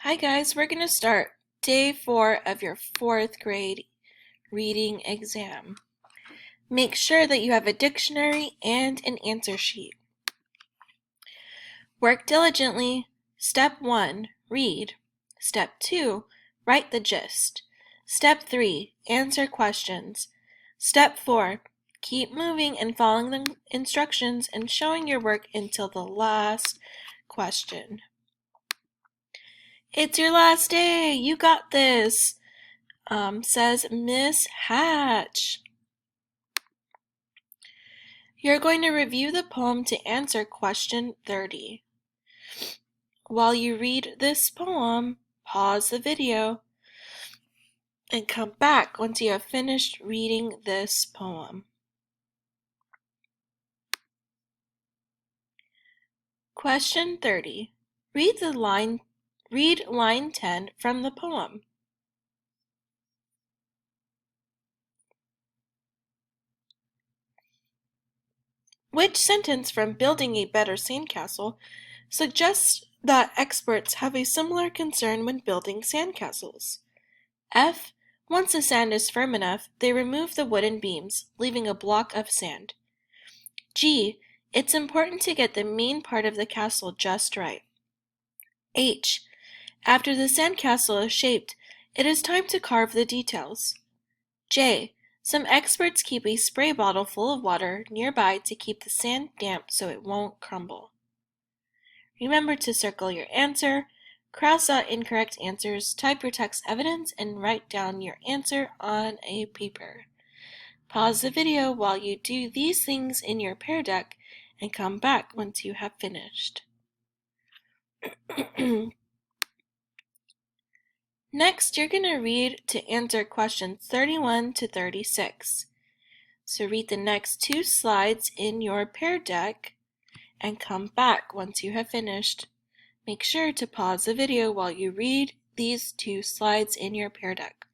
Hi guys, we're going to start day 4 of your 4th grade reading exam. Make sure that you have a dictionary and an answer sheet. Work diligently. Step 1, read. Step 2, write the gist. Step 3, answer questions. Step 4, keep moving and following the instructions and showing your work until the last question. It's your last day! You got this! Says Miss Hatch. You're going to review the poem to answer question 30. While you read this poem, pause the video and come back once you have finished reading this poem. Question 30. Read line 10 from the poem. Which sentence from Building a Better Sandcastle suggests that experts have a similar concern when building sandcastles? F. Once the sand is firm enough, they remove the wooden beams, leaving a block of sand. G. It's important to get the main part of the castle just right. H. After the sandcastle is shaped, it is time to carve the details. J. Some experts keep a spray bottle full of water nearby to keep the sand damp so it won't crumble. Remember to circle your answer, cross out incorrect answers, type your text evidence, and write down your answer on a paper. Pause the video while you do these things in your Pear Deck and come back once you have finished. Next, you're going to read to answer questions 31 to 36. So read the next 2 slides in your Pear Deck and come back once you have finished. Make sure to pause the video while you read these 2 slides in your Pear Deck.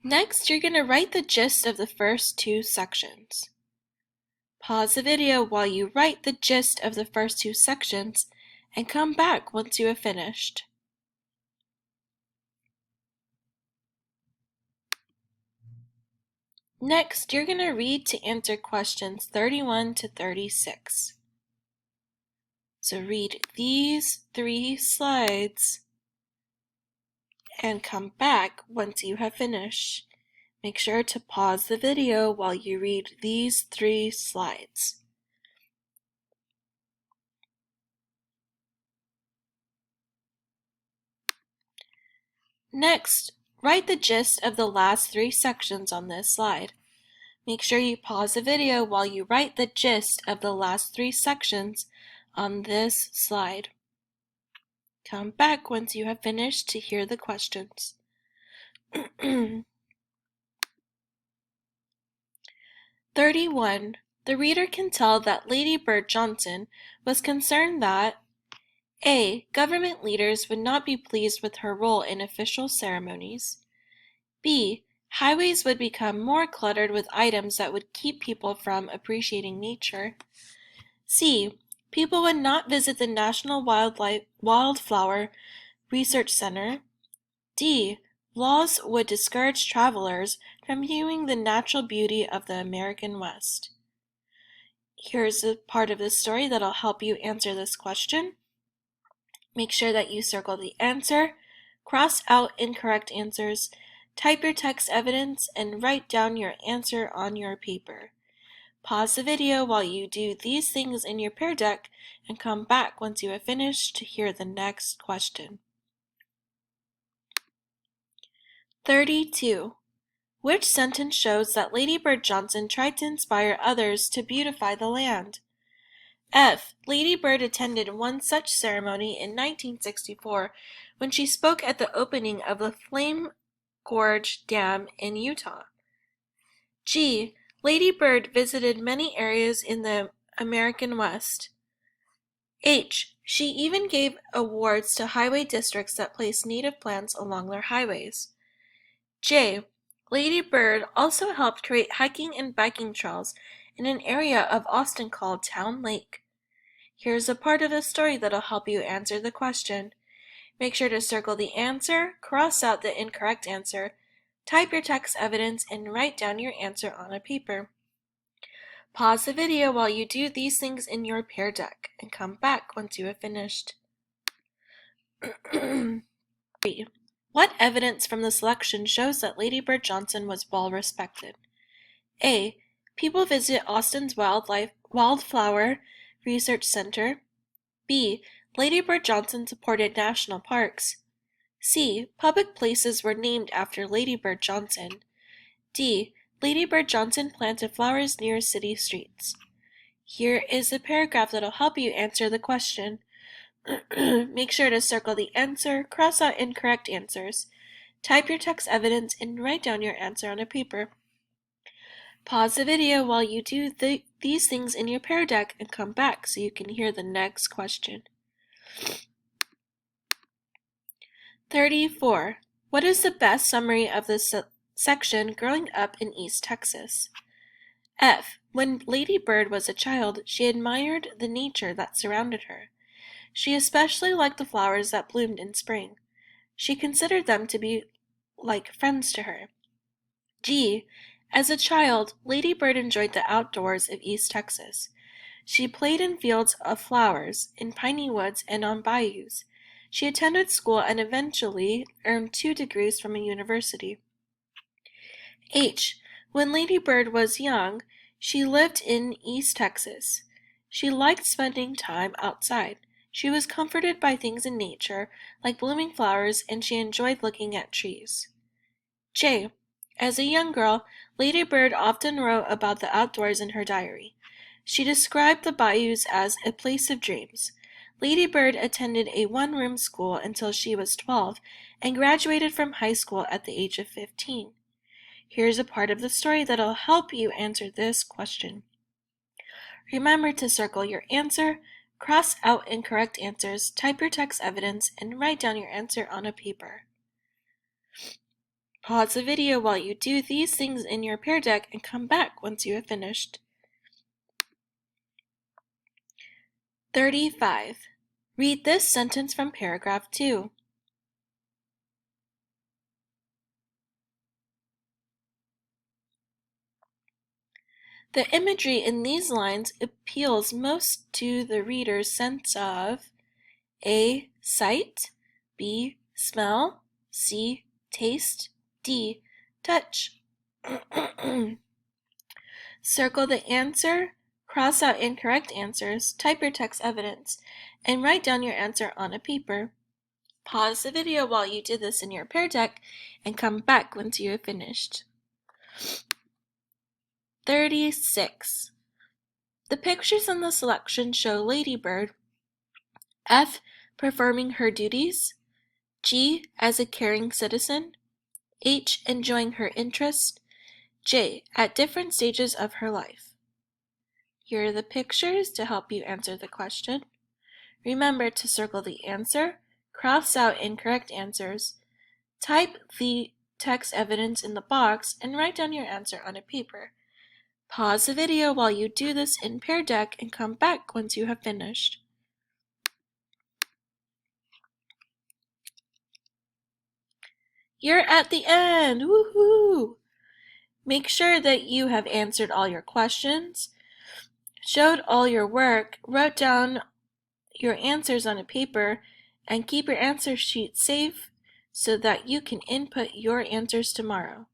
Next, you're going to write the gist of the first 2 sections. Pause the video while you write the gist of the first 2 sections and come back once you have finished. Next, you're going to read to answer questions 31 to 36. So read these 3 slides and come back once you have finished. Make sure to pause the video while you read these 3 slides. Next, write the gist of the last 3 sections on this slide. Make sure you pause the video while you write the gist of the last 3 sections on this slide. Come back once you have finished to hear the questions. 31. The reader can tell that Lady Bird Johnson was concerned that A. Government leaders would not be pleased with her role in official ceremonies. B. Highways would become more cluttered with items that would keep people from appreciating nature. C. People would not visit the National Wildflower Research Center. D. Laws would discourage travelers from viewing the natural beauty of the American West. Here's a part of the story that'll help you answer this question. Make sure that you circle the answer, cross out incorrect answers, type your text evidence, and write down your answer on your paper. Pause the video while you do these things in your Pear Deck and come back once you have finished to hear the next question. 32. Which sentence shows that Lady Bird Johnson tried to inspire others to beautify the land? F. Lady Bird attended one such ceremony in 1964 when she spoke at the opening of the Flame Gorge Dam in Utah. G. Lady Bird visited many areas in the American West. H. She even gave awards to highway districts that placed native plants along their highways. J. Lady Bird also helped create hiking and biking trails in an area of Austin called Town Lake. Here's a part of the story that'll help you answer the question. Make sure to circle the answer, cross out the incorrect answer, type your text evidence, and write down your answer on a paper. Pause the video while you do these things in your Pear Deck and come back once you have finished. 3. What evidence from the selection shows that Lady Bird Johnson was well respected? A. People visit Austin's Wildflower Research Center. B. Lady Bird Johnson supported national parks. C. Public places were named after Lady Bird Johnson. D. Lady Bird Johnson planted flowers near city streets. Here is a paragraph that'll help you answer the question. Make sure to circle the answer, cross out incorrect answers, type your text evidence, and write down your answer on a paper. Pause the video while you do these things in your Pear Deck and come back so you can hear the next question. 34. What is the best summary of this section growing up in East Texas? F. When Lady Bird was a child, she admired the nature that surrounded her. She especially liked the flowers that bloomed in spring. She considered them to be like friends to her. G. As a child, Lady Bird enjoyed the outdoors of East Texas. She played in fields of flowers, in piney woods, and on bayous. She attended school and eventually earned 2 degrees from a university. H. When Lady Bird was young, she lived in East Texas. She liked spending time outside. She was comforted by things in nature, like blooming flowers, and she enjoyed looking at trees. J. As a young girl, Lady Bird often wrote about the outdoors in her diary. She described the bayous as a place of dreams. Lady Bird attended a one-room school until she was 12 and graduated from high school at the age of 15. Here's a part of the story that'll help you answer this question. Remember to circle your answer, cross out incorrect answers, type your text evidence, and write down your answer on a paper. Pause the video while you do these things in your Pear Deck and come back once you have finished. 35. Read this sentence from paragraph 2. The imagery in these lines appeals most to the reader's sense of A. Sight, B. Smell, C. Taste, D. Touch. Circle the answer, cross out incorrect answers, type your text evidence, and write down your answer on a paper. Pause the video while you do this in your Pear Deck and come back once you have finished. 36. The pictures in the selection show Lady Bird, F. Performing her duties, G. As a caring citizen, H. Enjoying her interest, J. At different stages of her life. Here are the pictures to help you answer the question. Remember to circle the answer, cross out incorrect answers, type the text evidence in the box, and write down your answer on a paper. Pause the video while you do this in Pear Deck and come back once you have finished. You're at the end! Woohoo! Make sure that you have answered all your questions, showed all your work, wrote down your answers on a paper, and keep your answer sheet safe so that you can input your answers tomorrow.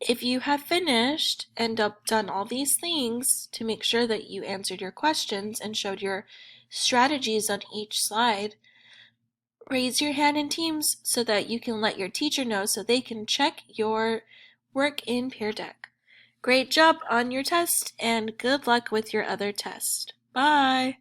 If you have finished and done all these things to make sure that you answered your questions and showed your strategies on each slide, raise your hand in Teams so that you can let your teacher know so they can check your work in Pear Deck. Great job on your test and good luck with your other test. Bye!